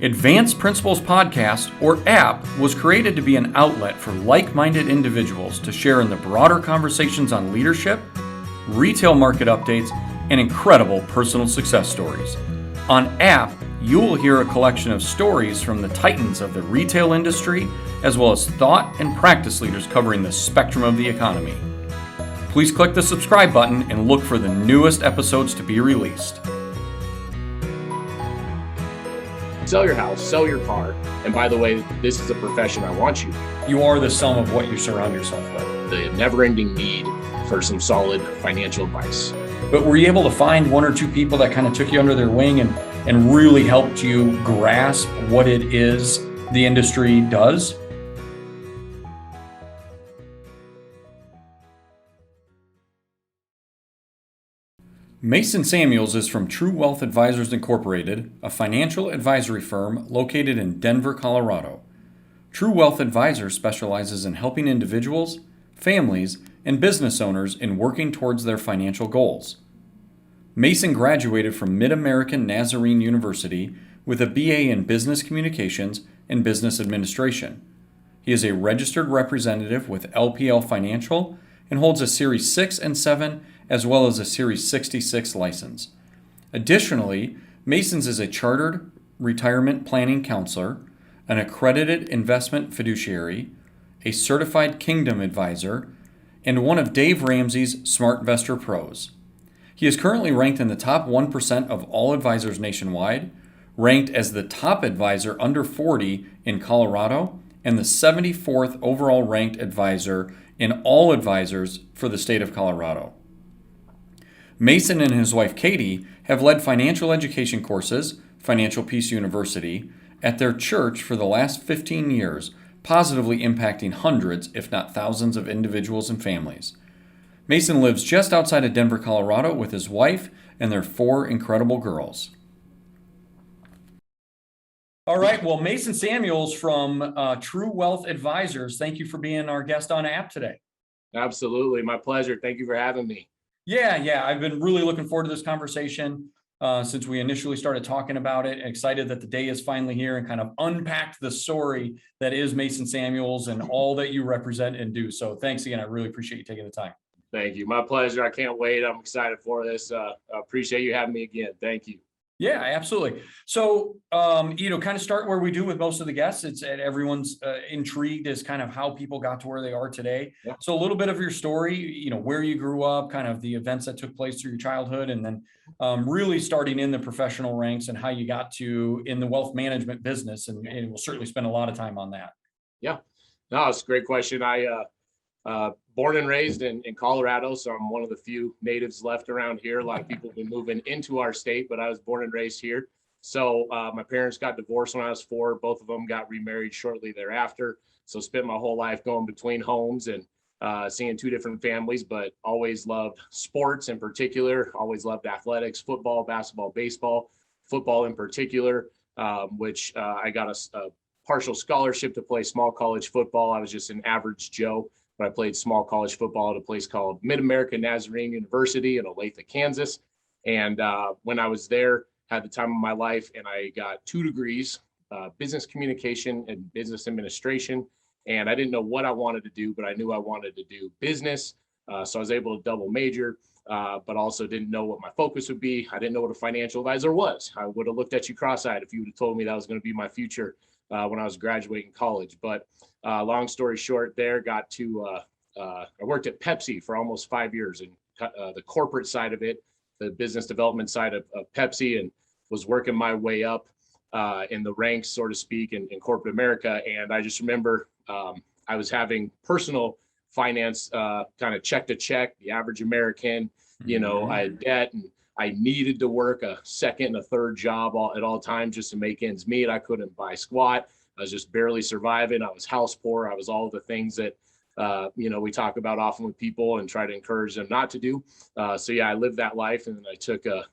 Advanced Principles Podcast, or app, was created to be an outlet for like-minded individuals to share in the broader conversations on leadership, retail market updates, and incredible personal success stories. On app, you will hear a collection of stories from the titans of the retail industry, as well as thought and practice leaders covering the spectrum of the economy. Please click the subscribe button and look for the newest episodes to be released. Sell your house, sell your car. And by the way, this is a profession I want you. You are the sum of what you surround yourself with. The never-ending need for some solid financial advice. But were you able to find one or two people that kind of took you under their wing and really helped you grasp what it is the industry does? Mason Samuels is from True Wealth Advisors Incorporated, a financial advisory firm located in Denver, Colorado. True Wealth Advisors specializes in helping individuals, families, and business owners in working towards their financial goals. Mason graduated from Mid-American Nazarene University with a BA in Business Communications and Business Administration. He is a registered representative with LPL Financial and holds a Series 6 and 7 as well as a Series 66 license. Additionally, Mason's is a chartered retirement planning counselor, an accredited investment fiduciary, a certified Kingdom advisor, and one of Dave Ramsey's Smart Investor Pros. He is currently ranked in the top 1% of all advisors nationwide, ranked as the top advisor under 40 in Colorado, and the 74th overall ranked advisor in all advisors for the state of Colorado. Mason and his wife Katie have led financial education courses, Financial Peace University, at their church for the last 15 years, positively impacting hundreds, if not thousands, of individuals and families. Mason lives just outside of Denver, Colorado with his wife and their 4 incredible girls. All right, well, Mason Samuels from True Wealth Advisors, thank you for being our guest on app today. Absolutely, my pleasure. Thank you for having me. Yeah, I've been really looking forward to this conversation since we initially started talking about it. Excited that the day is finally here and kind of unpacked the story that is Mason Samuels and all that you represent and do. So thanks again. I really appreciate you taking the time. Thank you. My pleasure. I can't wait. I'm excited for this. I appreciate you having me again. Thank you. Yeah, absolutely. So, kind of start where we do with most of the guests. It's everyone's intrigued as kind of how people got to where they are today. Yeah. So a little bit of your story, where you grew up, kind of the events that took place through your childhood, and then really starting in the professional ranks and how you got to in the wealth management business. And we'll certainly spend a lot of time on that. Yeah, no, it's a great question. Born and raised in Colorado, so I'm one of the few natives left around here. A lot of people have been moving into our state, but I was born and raised here. So my parents got divorced when I was 4. Both of them got remarried shortly thereafter. So spent my whole life going between homes and seeing 2 different families, but always loved sports in particular, always loved athletics, football, basketball, baseball, football in particular, which I got a partial scholarship to play small college football. I was just an average Joe. But I played small college football at a place called Mid-American Nazarene University in Olathe, Kansas. And when I was there, had the time of my life, and I got 2 degrees, business communication and business administration. And I didn't know what I wanted to do, but I knew I wanted to do business. So I was able to double major, but also didn't know what my focus would be. I didn't know what a financial advisor was. I would have looked at you cross-eyed if you would have told me that was going to be my future when I was graduating college. But long story short, I worked at Pepsi for almost 5 years in the corporate side of it, the business development side of Pepsi, and was working my way up in the ranks, so to speak, in corporate America. And I just remember I was having personal finance kind of check to check, the average American, I had debt and I needed to work a second and a third job at all times just to make ends meet. I couldn't buy squat. I was just barely surviving. I was house poor. I was all the things that, we talk about often with people and try to encourage them not to do. I lived that life. And then I took a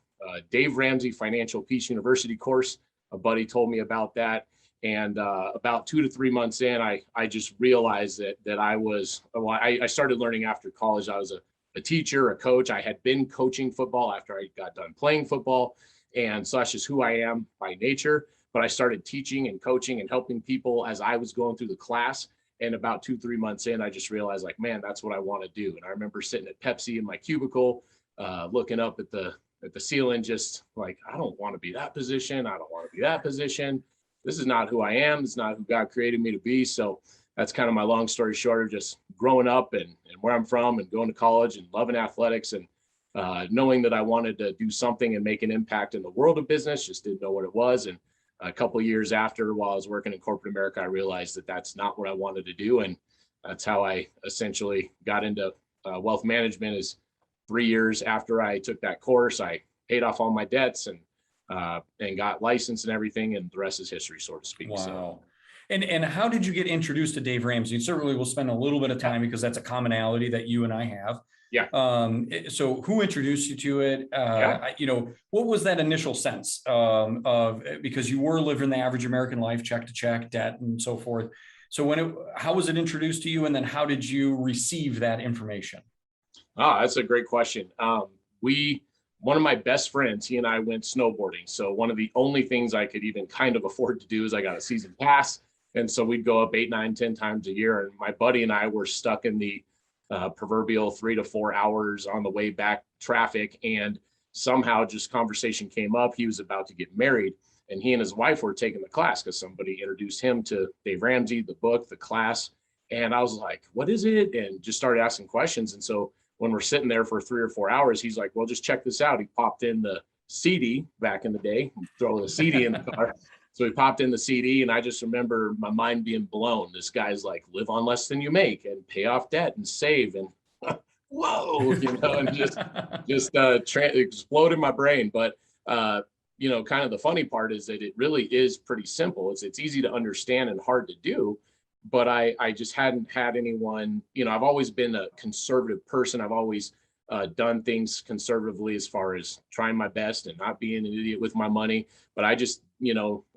Dave Ramsey Financial Peace University course. A buddy told me about that. And about 2 to 3 months in, I just realized that I started learning after college. I was a teacher, a coach. I had been coaching football after I got done playing football. And so that's just who I am by nature. but I started teaching and coaching and helping people as I was going through the class. And about 2, 3 months in, I just realized like, man, that's what I want to do. And I remember sitting at Pepsi in my cubicle, looking up at the ceiling, just like, I don't want to be that position. I don't want to be that position. This is not who I am. It's not who God created me to be. So that's kind of my long story short of just growing up and where I'm from and going to college and loving athletics and knowing that I wanted to do something and make an impact in the world of business, just didn't know what it was. And a couple of years after, while I was working in corporate America, I realized that that's not what I wanted to do. And that's how I essentially got into wealth management. Is 3 years after I took that course, I paid off all my debts and got licensed and everything. And the rest is history, so to speak. Wow. So, And how did you get introduced to Dave Ramsey? Certainly we'll spend a little bit of time because that's a commonality that you and I have. Yeah. So who introduced you to it? What was that initial sense of, because you were living the average American life, check to check, debt and so forth. So how was it introduced to you? And then how did you receive that information? That's a great question. One of my best friends, he and I went snowboarding. So one of the only things I could even kind of afford to do is I got a season pass. And so we'd go up 8, 9, 10 times a year. And my buddy and I were stuck in the proverbial 3 to 4 hours on the way back traffic. And somehow just conversation came up. He was about to get married and he and his wife were taking the class because somebody introduced him to Dave Ramsey, the book, the class. And I was like, what is it? And just started asking questions. And so when we're sitting there for 3 or 4 hours, he's like, well, just check this out. He popped in the CD back in the day, throw the CD in the car. So he popped in the CD and I just remember my mind being blown. This guy's like, live on less than you make and pay off debt and save. And whoa, and just exploded my brain. But, kind of the funny part is that it really is pretty simple. It's easy to understand and hard to do. But I just hadn't had anyone, I've always been a conservative person. I've always done things conservatively as far as trying my best and not being an idiot with my money. But I just,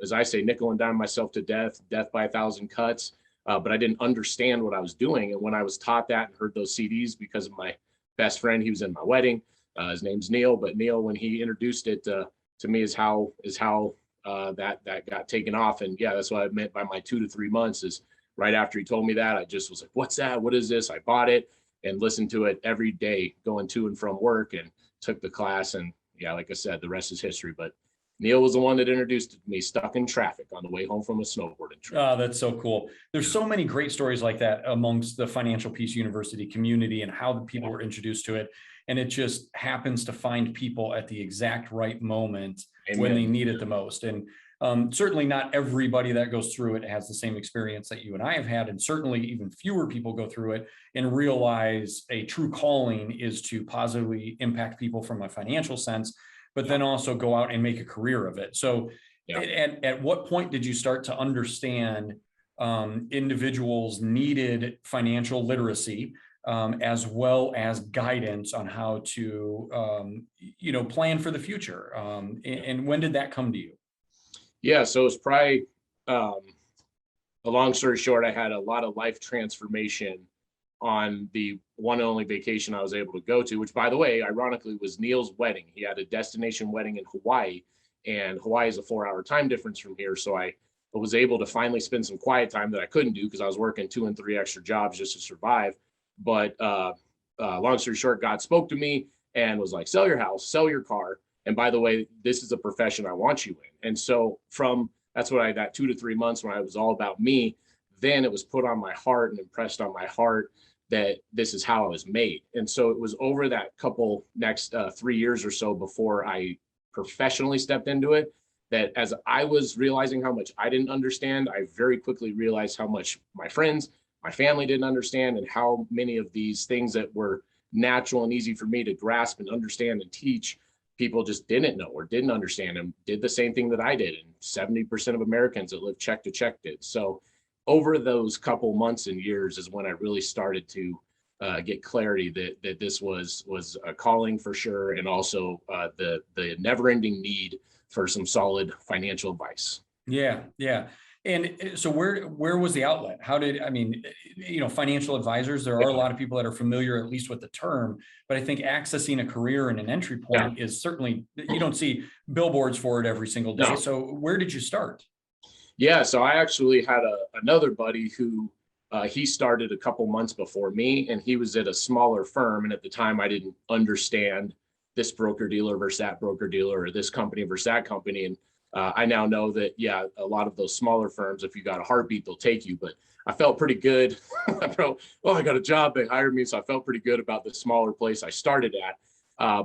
as I say, nickel and dime myself to death by 1,000 cuts. But I didn't understand what I was doing. And when I was taught that and heard those CDs because of my best friend, he was in my wedding. His name's Neil. But Neil, when he introduced it to me, is how that got taken off. And yeah, that's what I meant by my 2 to 3 months is right after he told me that, I just was like, what's that? What is this? I bought it and listened to it every day going to and from work and took the class. And yeah, like I said, the rest is history. But Neil was the one that introduced me, stuck in traffic on the way home from a snowboarding trip. Oh, that's so cool. There's so many great stories like that amongst the Financial Peace University community and how the people were introduced to it. And it just happens to find people at the exact right moment when they need it the most. And certainly not everybody that goes through it has the same experience that you and I have had. And certainly even fewer people go through it and realize a true calling is to positively impact people from a financial sense, but then also go out and make a career of it. So at what point did you start to understand individuals needed financial literacy as well as guidance on how to, plan for the future? And when did that come to you? Yeah, so it's probably a long story short, I had a lot of life transformation on the one and only vacation I was able to go to, which by the way, ironically was Neil's wedding. He had a destination wedding in Hawaii, and Hawaii is a 4-hour time difference from here. So I was able to finally spend some quiet time that I couldn't do because I was working 2 and 3 extra jobs just to survive. But long story short, God spoke to me and was like, sell your house, sell your car. And by the way, this is a profession I want you in. And so that's what that 2 to 3 months when I was all about me, then it was put on my heart and impressed on my heart that this is how I was made. And so it was over that next 3 years or so before I professionally stepped into it, that as I was realizing how much I didn't understand, I very quickly realized how much my friends, my family didn't understand, and how many of these things that were natural and easy for me to grasp and understand and teach, people just didn't know or didn't understand and did the same thing that I did. And 70% of Americans that live check to check did. So over those couple months and years is when I really started to get clarity that this was a calling for sure. And also the never ending need for some solid financial advice. Yeah. And so where was the outlet? How did, I mean, financial advisors, there are a Yeah. lot of people that are familiar at least with the term, but I think accessing a career and an entry Yeah. point is certainly, you don't see billboards for it every single day. No. So where did you start? Yeah. So I actually had another buddy who he started a couple months before me, and he was at a smaller firm. And at the time, I didn't understand this broker dealer versus that broker dealer, or this company versus that company. And I now know that, yeah, a lot of those smaller firms, if you got a heartbeat, they'll take you. But I felt pretty good. I felt, oh, I got a job, they hired me. So I felt pretty good about the smaller place I started at.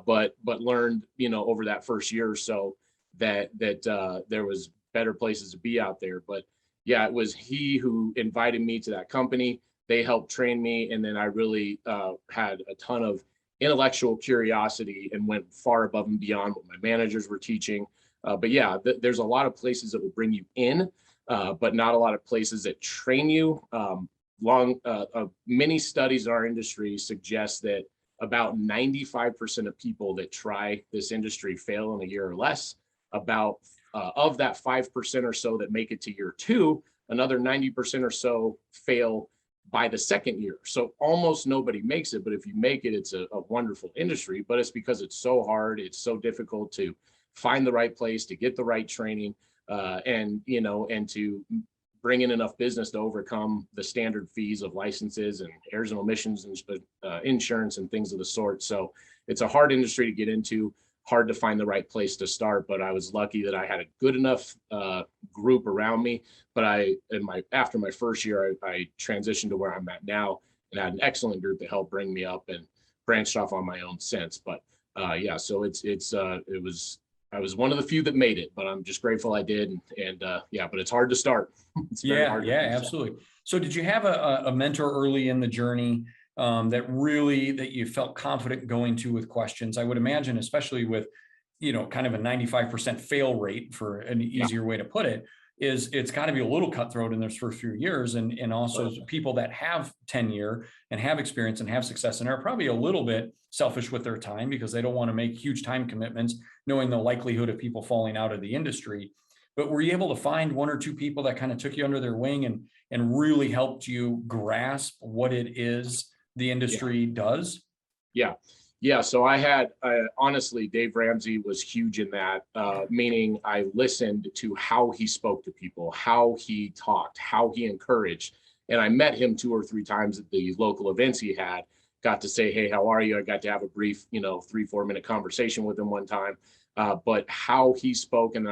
But learned, over that first year or so that there was better places to be out there. But yeah, it was he who invited me to that company. They helped train me, and then I really had a ton of intellectual curiosity and went far above and beyond what my managers were teaching. But yeah, there's a lot of places that will bring you in, but not a lot of places that train you. Many studies in our industry suggest that about 95% of people that try this industry fail in a year or less. About of that 5% or so that make it to year two, another 90% or so fail by the second year. So almost nobody makes it, but if you make it, it's a wonderful industry. But it's because it's so hard, it's so difficult to find the right place, to get the right training, and to bring in enough business to overcome the standard fees of licenses and errors and omissions and insurance and things of the sort. So it's a hard industry to get into, hard to find the right place to start. But I was lucky that I had a good enough group around me. But after my first year, I transitioned to where I'm at now and had an excellent group to help bring me up, and branched off on my own since. But yeah, so I was one of the few that made it, but I'm just grateful I did. And yeah, but it's hard to start. It's very hard. Yeah, absolutely. So did you have a mentor early in the journey that you felt confident going to with questions? I would imagine, especially with, kind of a 95% fail rate, for an easier way to put it, is it's got to be a little cutthroat in those first few years. And also people that have tenure and have experience and have success and are probably a little bit selfish with their time because they don't want to make huge time commitments, knowing the likelihood of people falling out of the industry. But were you able to find one or two people that kind of took you under their wing and really helped you grasp what it is the industry does? Yeah. Yeah. So honestly, Dave Ramsey was huge in that, meaning I listened to how he spoke to people, how he talked, how he encouraged. And I met him 2 or 3 times at the local events he had, got to say, hey, how are you? I got to have a brief, 3-4 minute conversation with him one time. But how he spoke, and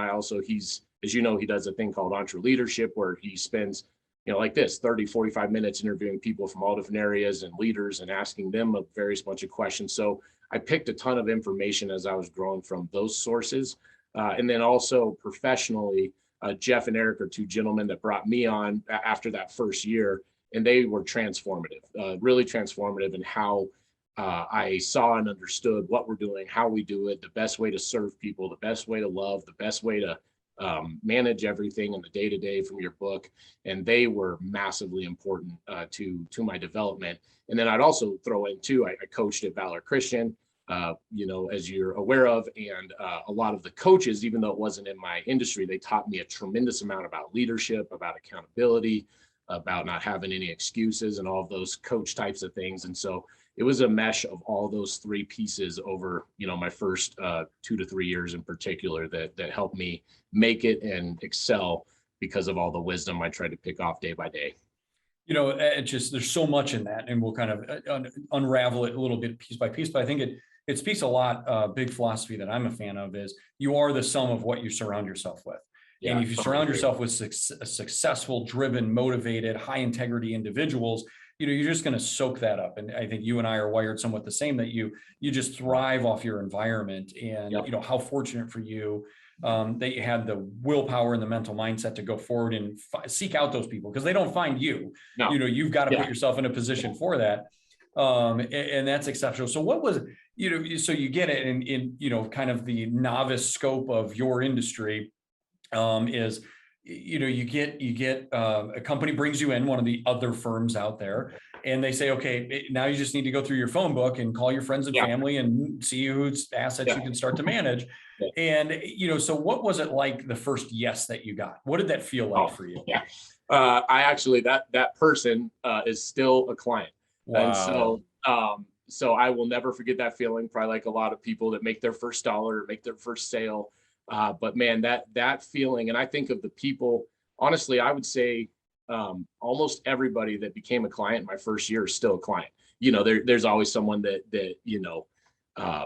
he's, as you know, he does a thing called Entre Leadership, where he spends, like this, 30, 45 minutes interviewing people from all different areas and leaders and asking them a various bunch of questions. So I picked a ton of information as I was growing from those sources. And then also professionally, Jeff and Eric are 2 gentlemen that brought me on after that first year, and they were transformative, really transformative in how I saw and understood what we're doing, how we do it, the best way to serve people, the best way to love, the best way to manage everything in the day-to-day from your book. And they were massively important to my development. And then I'd also throw in too, I coached at Valor Christian, as you're aware of, and a lot of the coaches, even though it wasn't in my industry, they taught me a tremendous amount about leadership, about accountability, about not having any excuses, and all of those coach types of things. And so it was a mesh of all those 3 pieces over, my first 2 to 3 years in particular that helped me make it and excel because of all the wisdom I tried to pick off day by day. There's so much in that, and we'll kind of unravel it a little bit piece by piece. But I think it speaks a lot. Big philosophy that I'm a fan of is you are the sum of what you surround yourself with. Yeah, and if you surround yourself with successful, driven, motivated, high integrity individuals, you're just going to soak that up. And I think you and I are wired somewhat the same, that you just thrive off your environment. And, how fortunate for you that you had the willpower and the mental mindset to go forward and seek out those people, because they don't find you. No. You've got to put yourself in a position for that. And that's exceptional. So what was, so you get it in kind of the novice scope of your industry, is a company brings you in, one of the other firms out there, and they say, okay, now you just need to go through your phone book and call your friends and Yeah. family and see whose assets you Yeah. can start to manage. Yeah. And, so what was it like the first yes that you got? What did that feel like Oh, for you? yeah. I actually, that person is still a client. And Wow. so I will never forget that feeling, probably like a lot of people that make their first dollar, make their first sale. But man, that feeling, and I think of the people, honestly, I would say almost everybody that became a client in my first year is still a client. There's always someone I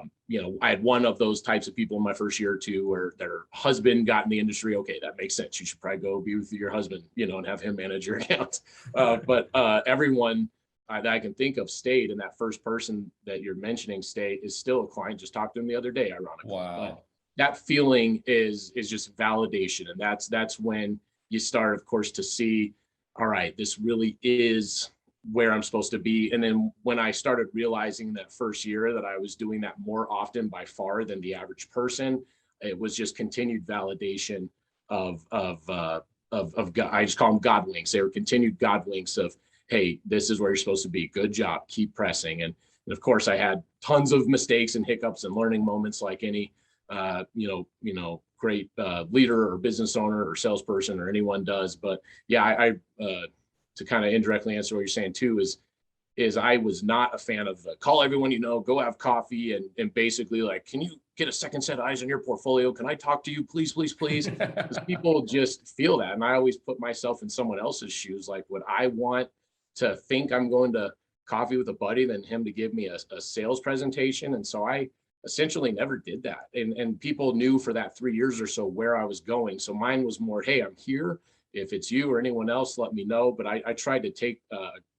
had one of those types of people in my first year or two where their husband got in the industry. Okay, that makes sense. You should probably go be with your husband, and have him manage your accounts. But everyone that I can think of stayed, and that first person that you're mentioning is still a client. Just talked to him the other day, ironically. But Wow. that feeling is just validation, and that's when you start, of course, to see, all right, this really is where I'm supposed to be. And then when I started realizing that first year that I was doing that more often by far than the average person, it was just continued validation of God. I just call them God winks. They were continued God winks of, hey, this is where you're supposed to be. Good job. Keep pressing. And of course, I had tons of mistakes and hiccups and learning moments like any great leader or business owner or salesperson or anyone does. But yeah, I to kind of indirectly answer what you're saying too is I was not a fan of call everyone go have coffee and basically like, can you get a second set of eyes on your portfolio? Can I talk to you, please, please, please? Because people just feel that, and I always put myself in someone else's shoes. Like, would I want to think I'm going to coffee with a buddy than him to give me a sales presentation? And so I essentially never did that, and people knew for that 3 years or so where I was going. So mine was more, hey, I'm here. If it's you or anyone else, let me know. But I tried to take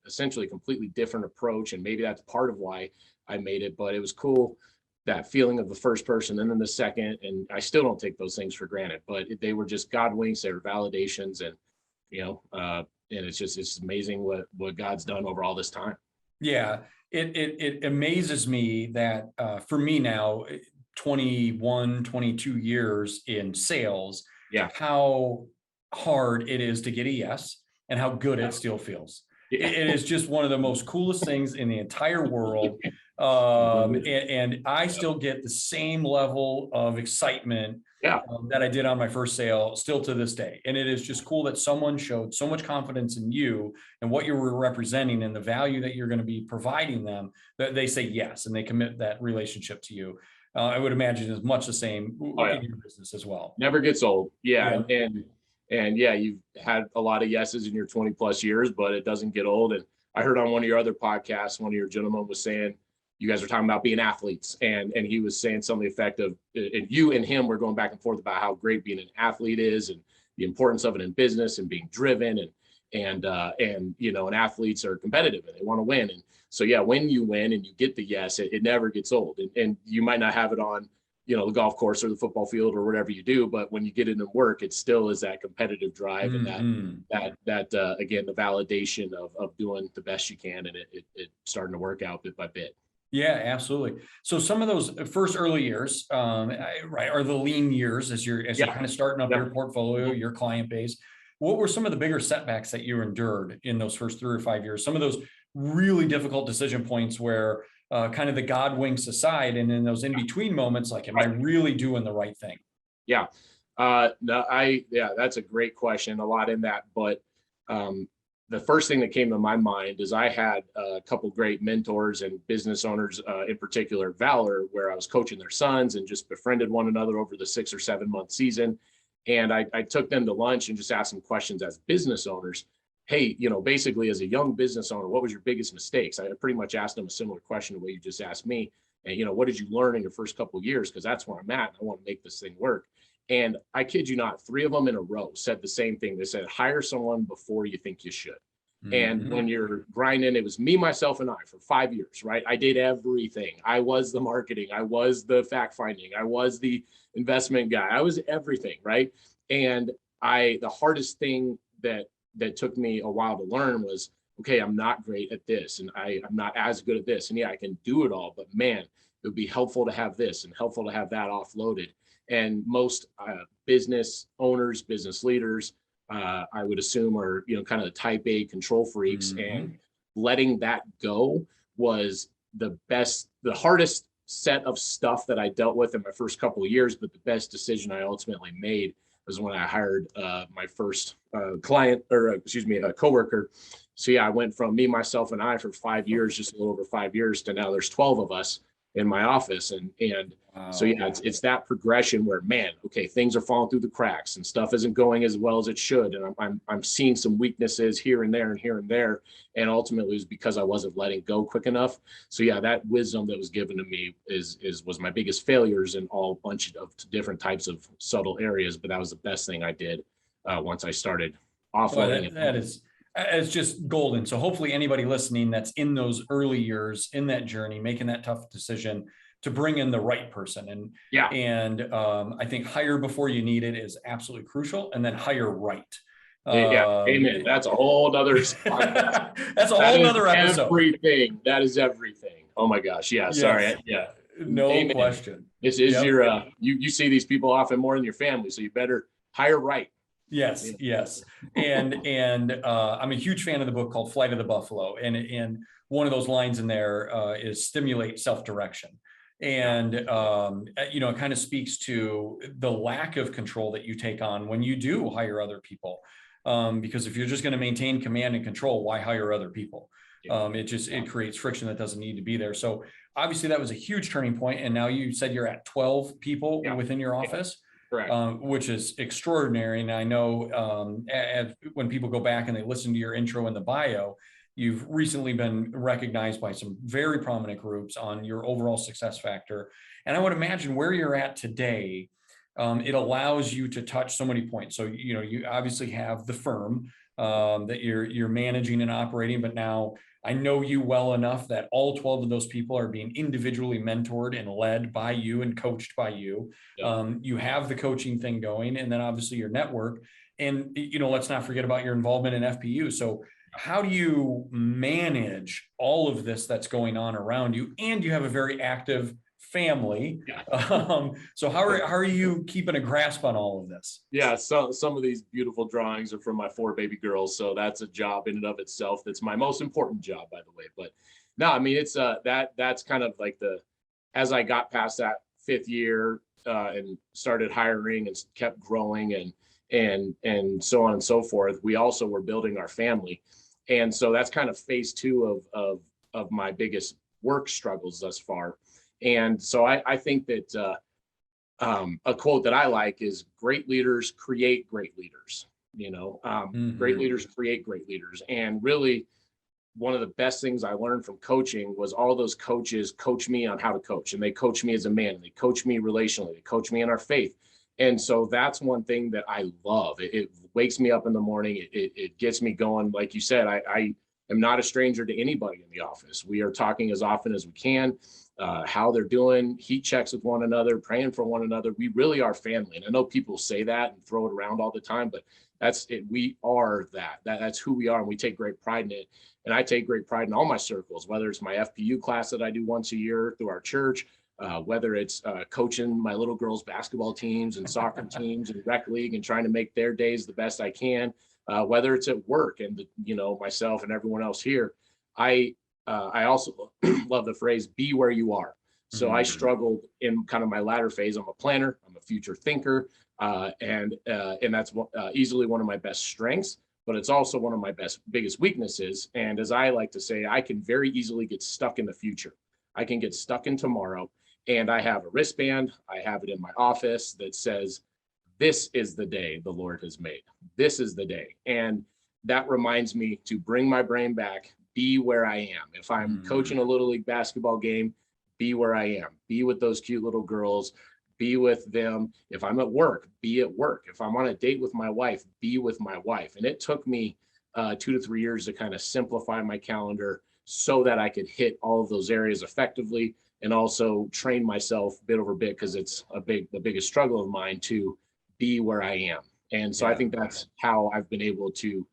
essentially a completely different approach, and maybe that's part of why I made it. But it was cool, that feeling of the first person and then the second, and I still don't take those things for granted. But they were just God winks, they were validations, and and it's amazing what God's done over all this time. Yeah, it amazes me that for me now, 21, 22 years in sales, Yeah. how hard it is to get a yes and how good it still feels. Yeah. It is just one of the most coolest things in the entire world. And I still get the same level of excitement Yeah. that I did on my first sale still to this day. And it is just cool that someone showed so much confidence in you and what you were representing and the value that you're going to be providing them, that they say yes and they commit that relationship to you. I would imagine is much the same Oh yeah. in your business as well. Never gets old. Yeah. Yeah. And yeah, you've had a lot of yeses in your 20 plus years, but it doesn't get old. And I heard on one of your other podcasts, one of your gentlemen was saying, you guys were talking about being athletes, and he was saying something effective, and you and him were going back and forth about how great being an athlete is and the importance of it in business and being driven, and athletes are competitive and they want to win. And so yeah, when you win and you get the yes, it never gets old. And you might not have it on the golf course or the football field or whatever you do, but when you get into work, it still is that competitive drive, and that again, the validation of doing the best you can, and it starting to work out bit by bit. Yeah, absolutely. So some of those first early years, right, are the lean years as you're Yeah. kind of starting up your Yep. portfolio, your client base. What were some of the bigger setbacks that you endured in those first 3 or 5 years? Some of those really difficult decision points where kind of the God winks aside, and in those in between moments, like, am I really doing the right thing? Yeah. No, that's a great question. A lot in that, but the first thing that came to my mind is I had a couple great mentors and business owners, in particular, Valor, where I was coaching their sons and just befriended one another over the 6 or 7 month season. And I took them to lunch and just asked them questions as business owners. Hey, basically as a young business owner, what was your biggest mistakes? I pretty much asked them a similar question the way you just asked me. And, what did you learn in your first couple of years? Because that's where I'm at. And I want to make this thing work. And I kid you not, 3 of them in a row said the same thing. They said, hire someone before you think you should. And when you're grinding, it was me, myself, and I for 5 years, right? I did everything. I was the marketing. I was the fact finding. I was the investment guy. I was everything, right? And the hardest thing that took me a while to learn was, okay, I'm not great at this, and I'm not as good at this. And yeah, I can do it all, but man, it would be helpful to have this and helpful to have that offloaded. And most business owners, business leaders, I would assume are, kind of the type A control freaks. Mm-hmm. And letting that go was the hardest set of stuff that I dealt with in my first couple of years, but the best decision I ultimately made was when I hired my first client, or excuse me, a coworker. So yeah, I went from me, myself, and I for 5 years, just a little over 5 years, to now there's 12 of us in my office. And so Wow. yeah, it's that progression where, man, okay, things are falling through the cracks and stuff isn't going as well as it should, and I'm seeing some weaknesses here and there and here and there, and ultimately it was because I wasn't letting go quick enough. So yeah, that wisdom that was given to me was my biggest failures in all bunch of different types of subtle areas, but that was the best thing I did once I started Well, offloading it. that is, it's just golden. So hopefully anybody listening that's in those early years in that journey, making that tough decision to bring in the right person. Yeah, I think hire before you need it is absolutely crucial, and then hire right. yeah, amen. That's a whole nother podcast. That's a That whole is nother episode. everything. That is everything. Oh my gosh. Yeah. Yes. Sorry. Yeah. No Amen. question. This is Yep. your you see these people often more than your family, so you better hire right. Yes, yes. And I'm a huge fan of the book called Flight of the Buffalo. And one of those lines in there is stimulate self-direction. And it kind of speaks to the lack of control that you take on when you do hire other people. Because if you're just going to maintain command and control, why hire other people? It creates friction that doesn't need to be there. So obviously that was a huge turning point. And now you said you're at 12 people within your office. Correct. Which is extraordinary. And I know when people go back and they listen to your intro in the bio, you've recently been recognized by some very prominent groups on your overall success factor. And I would imagine where you're at today, it allows you to touch so many points. So, you obviously have the firm that you're managing and operating, but now I know you well enough that all 12 of those people are being individually mentored and led by you and coached by you. You have the coaching thing going, and then obviously your network. And, let's not forget about your involvement in FPU. So how do you manage all of this that's going on around you? And you have a very active family. So how are you keeping a grasp on all of this? Yeah, so some of these beautiful drawings are from my 4 baby girls, so that's a job in and of itself. That's my most important job, by the way. But no, I mean, it's that's kind of like as I got past that 5th year and started hiring and kept growing and so on and so forth, we also were building our family. And so that's kind of phase 2 of my biggest work struggles thus far. And so I think that a quote that I like is great leaders create great leaders. Great leaders create great leaders. And really, one of the best things I learned from coaching was all those coaches coach me on how to coach, and they coach me as a man, and they coach me relationally, they coach me in our faith. And so that's one thing that I love. It wakes me up in the morning. It gets me going. Like you said, I am not a stranger to anybody in the office. We are talking as often as we can, how they're doing, heat checks with one another, praying for one another. We really are family. And I know people say that and throw it around all the time, but that's it. We are that's who we are. And we take great pride in it. And I take great pride in all my circles, whether it's my FPU class that I do once a year through our church, whether it's coaching my little girls' basketball teams and soccer teams and rec league and trying to make their days the best I can, whether it's at work and, myself and everyone else here. I also love the phrase, be where you are. So I struggled in kind of my latter phase. I'm a planner, I'm a future thinker, and that's easily one of my best strengths, but it's also one of my biggest weaknesses. And as I like to say, I can very easily get stuck in the future. I can get stuck in tomorrow. And I have a wristband, I have it in my office that says, this is the day the Lord has made. This is the day. And that reminds me to bring my brain back, be where I am. If I'm coaching a little league basketball game, be where I am. Be with those cute little girls, be with them. If I'm at work, be at work. If I'm on a date with my wife, be with my wife. And it took me 2 to 3 years to kind of simplify my calendar so that I could hit all of those areas effectively, and also train myself bit over bit, because it's the biggest struggle of mine to be where I am. And so I think that's how I've been able to,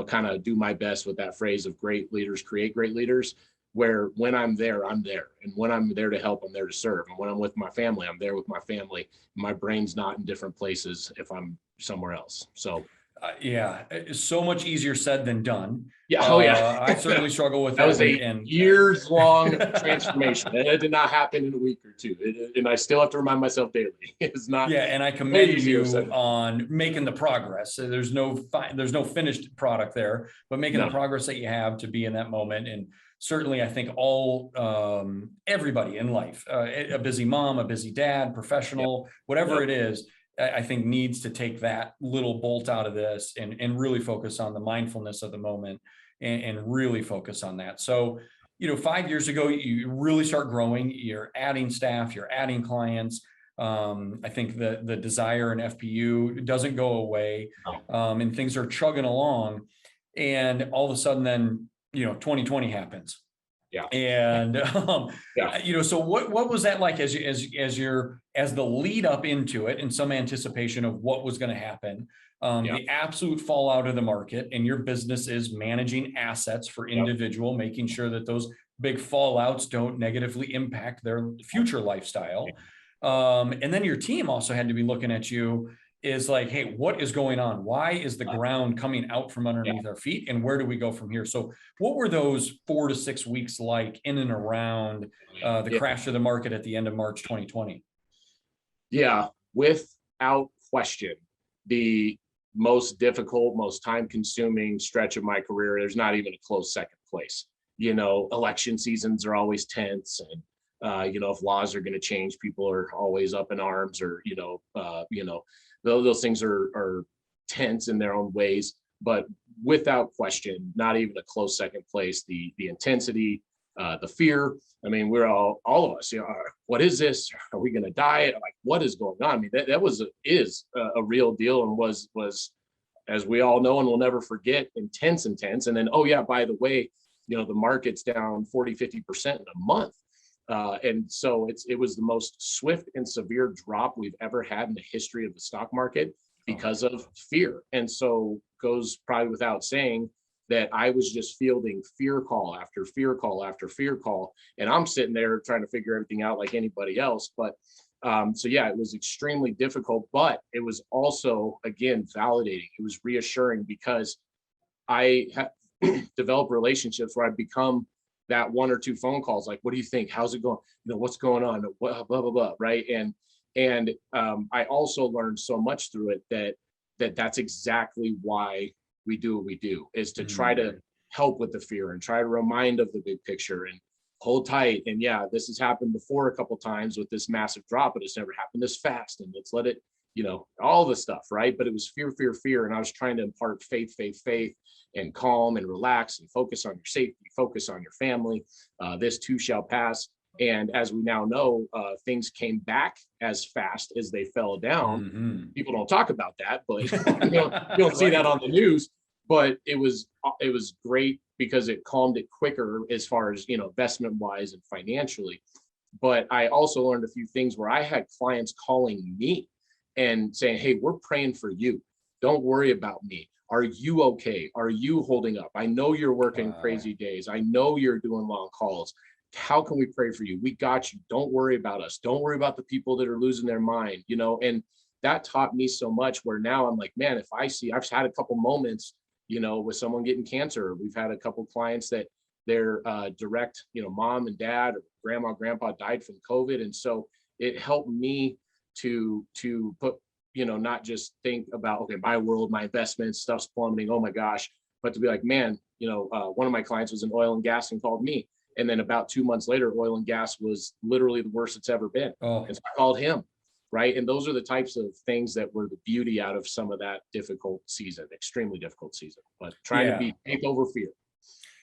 kind of do my best with that phrase of great leaders create great leaders, where when I'm there, I'm there. And when I'm there to help, I'm there to serve. And when I'm with my family, I'm there with my family. My brain's not in different places if I'm somewhere else. So Yeah, it's so much easier said than done. Yeah. Oh yeah. I certainly struggle with That that, was a and years long transformation. And it did not happen in a week or two. And I still have to remind myself daily. It's not yeah, and I way commend easier said you than done. on making the progress. So there's no finished product there, but making the No. progress that you have to be in that moment. And certainly, I think everybody in life, a busy mom, a busy dad, Yep. professional, whatever Yep. it is, I think needs to take that little bolt out of this and really focus on the mindfulness of the moment and really focus on that. So, 5 years ago, you really start growing. You're adding staff, you're adding clients. I think the desire in FPU doesn't go away, No. and things are chugging along. And all of a sudden, then 2020 happens, Yeah. and Yeah. so what was that like as the lead up into it, in some anticipation of what was going to happen, Yeah. the absolute fallout of the market, and your business is managing assets for Yep. individual, making sure that those big fallouts don't negatively impact their future lifestyle. And then your team also had to be looking at you is like, hey, what is going on? Why is the ground coming out from Yeah. underneath our feet? And where do we go from here? So what were those 4 to 6 weeks like in and around the Yeah. crash of the market at the end of March 2020? Yeah. Without question, the most difficult, most time consuming stretch of my career. There's not even a close second place. Election seasons are always tense, and if laws are going to change, people are always up in arms, or those things are tense in their own ways. But without question, not even a close second place. The intensity, the fear. I mean, we're all of us. What is this? Are we going to die? Like, what is going on? I mean, that is a real deal, and was, as we all know and will never forget, intense. And then, oh yeah, by the way, the market's down 40-50% in a month. And so it was the most swift and severe drop we've ever had in the history of the stock market because of fear. And so goes probably without saying that I was just fielding fear call after fear call after fear call. And I'm sitting there trying to figure everything out like anybody else. But so yeah, it was extremely difficult, but it was also, again, validating. It was reassuring because I have developed relationships where I've become that one or two phone calls, like, what do you think? How's it going? What's going on? Blah, blah, blah, blah. Right. And I also learned so much through it that's exactly why we do what we do, is to try to help with the fear and try to remind of the big picture and hold tight. And yeah, this has happened before a couple of times with this massive drop, but it's never happened this fast. And let's let it, all the stuff, right? But it was fear, fear, fear. And I was trying to impart faith, faith, faith, and calm and relax and focus on your safety, focus on your family. This too shall pass. And as we now know, things came back as fast as they fell down. Mm-hmm. People don't talk about that, but you don't see that on the news. But it was great because it calmed it quicker as far as, investment wise and financially. But I also learned a few things where I had clients calling me and saying, hey, we're praying for you. Don't worry about me. Are you okay? Are you holding up? I know you're working crazy days. I know you're doing long calls. How can we pray for you? We got you. Don't worry about us. Don't worry about the people that are losing their mind, and that taught me so much, where now I'm like, man, I've had a couple moments, with someone getting cancer. We've had a couple clients that their direct, mom and dad or grandpa died from COVID. And so it helped me to put, not just think about, okay, my world, my investments, stuff's plummeting, oh my gosh, but to be like, man, one of my clients was in oil and gas and called me. And then about 2 months later, oil and gas was literally the worst it's ever been. Oh. And so I called him. Right. And those are the types of things that were the beauty out of some of that difficult season, extremely difficult season, but trying to be faith over fear.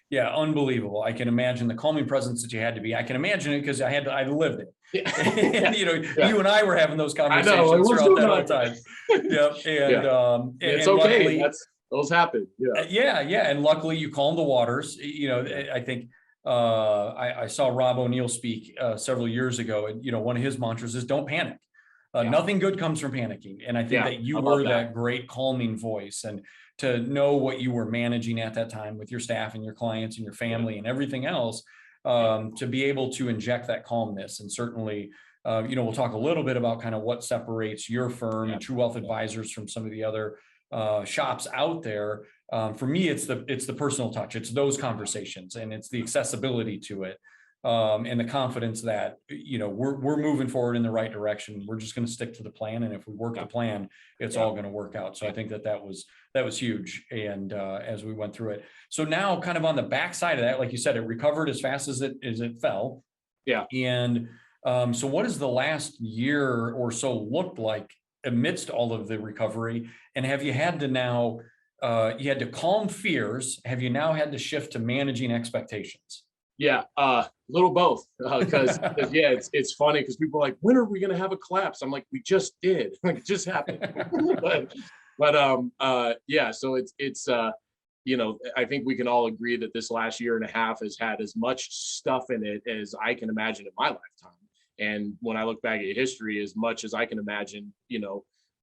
Yeah, unbelievable. I can imagine the calming presence that you had to be. I can imagine it because I lived it. Yeah. And, you and I were having those conversations throughout that whole time. Yep. And it's and okay. Luckily, those happen. Yeah. And luckily you calmed the waters. I think I saw Rob O'Neill speak several years ago, and one of his mantras is don't panic. Nothing good comes from panicking. And I think that you were that great calming voice, and to know what you were managing at that time with your staff and your clients and your family and everything else, to be able to inject that calmness. And certainly, we'll talk a little bit about kind of what separates your firm and True Wealth Advisors from some of the other shops out there. For me, it's the personal touch. It's those conversations, and it's the accessibility to it, and the confidence that we're moving forward in the right direction. We're just going to stick to the plan, and if we work the plan, it's all going to work out. So I think that was huge, and as we went through it. So now, kind of on the backside of that, like you said, it recovered as fast as it fell. Yeah. And so what has the last year or so looked like amidst all of the recovery? And have you had to now, you had to calm fears? Have you now had to shift to managing expectations? Yeah, little both. Because yeah, it's funny because people are like, when are we going to have a collapse? I'm like, we just did. Like, it just happened. but yeah, so it's I think we can all agree that this last year and a half has had as much stuff in it as I can imagine in my lifetime. And when I look back at history, as much as I can imagine,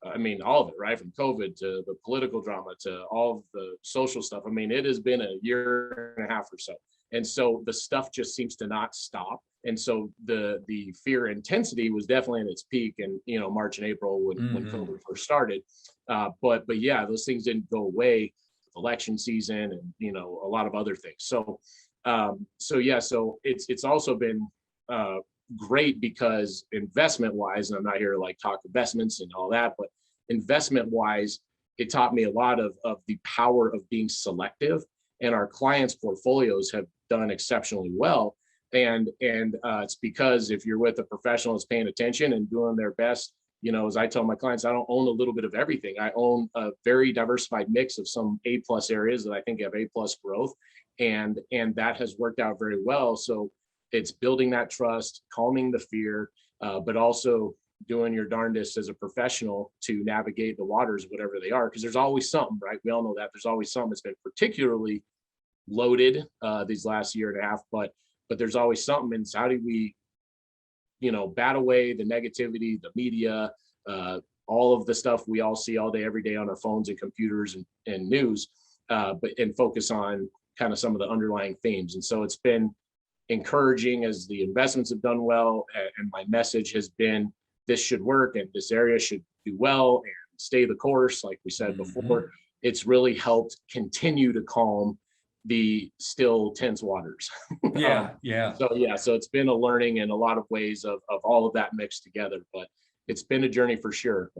I mean, all of it, right? From COVID to the political drama to all of the social stuff. I mean, it has been a year and a half or so. And so the stuff just seems to not stop. And so the fear intensity was definitely in its peak in, March and April when COVID first started. But yeah, those things didn't go away. Election season and, a lot of other things. So yeah, so it's also been great because investment wise, and I'm not here to like talk investments and all that, but investment wise, it taught me a lot of the power of being selective, and our clients' portfolios have done exceptionally well. And it's because if you're with a professional that's paying attention and doing their best, as I tell my clients, I don't own a little bit of everything. I own a very diversified mix of some A+ areas that I think have A+ growth, and that has worked out very well. So it's building that trust, calming the fear, but also doing your darndest as a professional to navigate the waters, whatever they are, because there's always something, right? We all know that there's always something that's been particularly loaded these last year and a half, but there's always something. And so how do we, bat away the negativity, the media, all of the stuff we all see all day, every day on our phones and computers and news, and focus on kind of some of the underlying themes. And so it's been encouraging as the investments have done well, and my message has been this should work and this area should do well and stay the course, like we said before. It's really helped continue to calm the still tense waters. Yeah. So it's been a learning in a lot of ways of all of that mixed together, but it's been a journey for sure.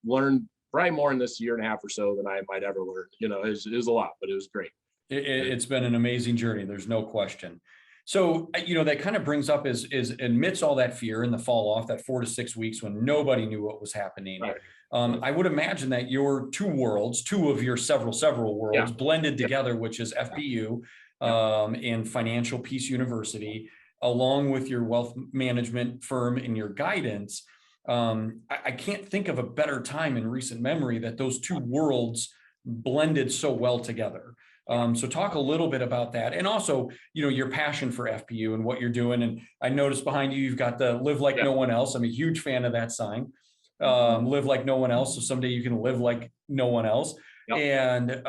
Learned probably more in this year and a half or so than I might ever learn. It was a lot, but it was great. It's been an amazing journey. There's no question. So, that kind of brings up is amidst all that fear and the fall off, that 4 to 6 weeks when nobody knew what was happening. Right. I would imagine that your two of your several worlds blended together, which is FPU and Financial Peace University, along with your wealth management firm and your guidance. I can't think of a better time in recent memory that those two worlds blended so well together. So talk a little bit about that, and also, your passion for FPU and what you're doing. And I noticed behind you, you've got the Live Like No One Else. I'm a huge fan of that sign. Live like no one else. So someday you can live like no one else. Yep. And,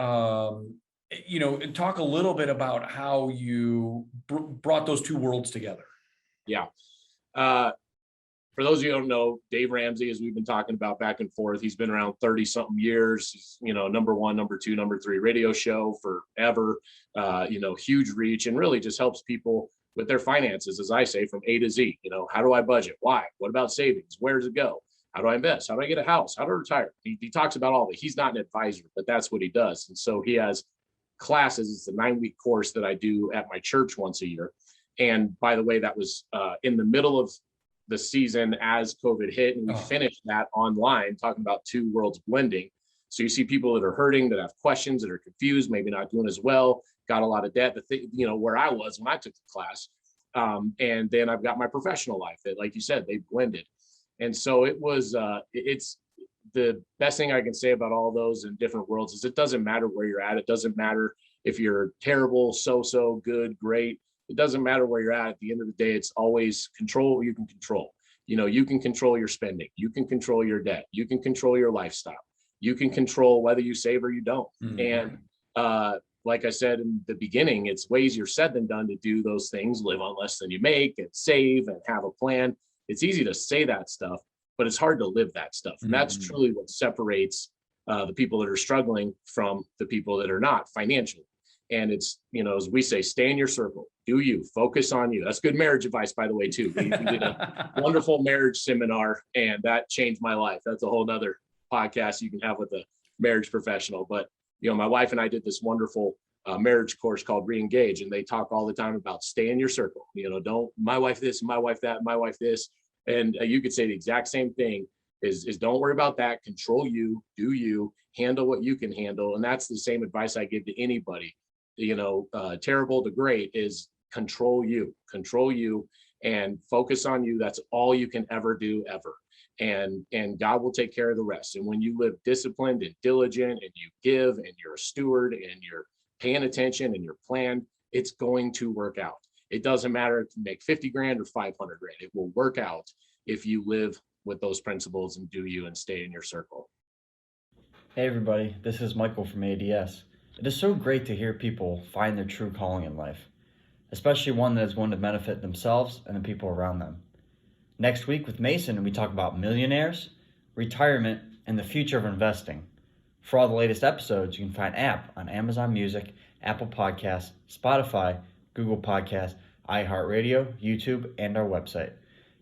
talk a little bit about how you brought those two worlds together. Yeah. For those of you who don't know, Dave Ramsey, as we've been talking about back and forth, he's been around 30 something years. He's, number 1, number 2, number 3 radio show forever, huge reach, and really just helps people with their finances, as I say, from A to Z. How do I budget? Why? What about savings? Where does it go? How do I invest? How do I get a house? How to retire? He talks about all of it. He's not an advisor, but that's what he does. And so he has classes. It's a 9-week course that I do at my church once a year. And by the way, that was in the middle of the season as COVID hit, and we finished that online, talking about two worlds blending. So you see people that are hurting, that have questions, that are confused, maybe not doing as well, got a lot of debt, where I was when I took the class. And then I've got my professional life that, like you said, they blended. And so it was, it's the best thing I can say about all those in different worlds is it doesn't matter where you're at. It doesn't matter if you're terrible, so-so, good, great. It doesn't matter where you're at. At the end of the day, it's always control what you can control. You can control your spending. You can control your debt. You can control your lifestyle. You can control whether you save or you don't. Mm-hmm. And like I said in the beginning, it's way easier said than done to do those things, live on less than you make and save and have a plan. It's easy to say that stuff, but it's hard to live that stuff. And that's truly what separates the people that are struggling from the people that are not financially. And it's, as we say, stay in your circle, do you, focus on you. That's good marriage advice, by the way, too. We did a wonderful marriage seminar, and that changed my life. That's a whole nother podcast you can have with a marriage professional. But, my wife and I did this wonderful marriage course called Reengage, and they talk all the time about stay in your circle. Don't my wife this, my wife that, my wife this. And you could say the exact same thing is don't worry about that. Control you, do you, handle what you can handle. And that's the same advice I give to anybody. Terrible to great is control you and focus on you. That's all you can ever do ever. And God will take care of the rest. And when you live disciplined and diligent and you give and you're a steward and you're paying attention and you're planned, it's going to work out. It doesn't matter if you make 50 grand or 500 grand. It will work out if you live with those principles and do you and stay in your circle. Hey everybody, this is Michael from ADS. It is so great to hear people find their true calling in life, especially one that is going to benefit themselves and the people around them. Next week with Mason, we talk about millionaires, retirement, and the future of investing. For all the latest episodes, you can find app on Amazon Music, Apple Podcasts, Spotify, Google Podcasts, iHeartRadio, YouTube, and our website.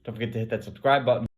Don't forget to hit that subscribe button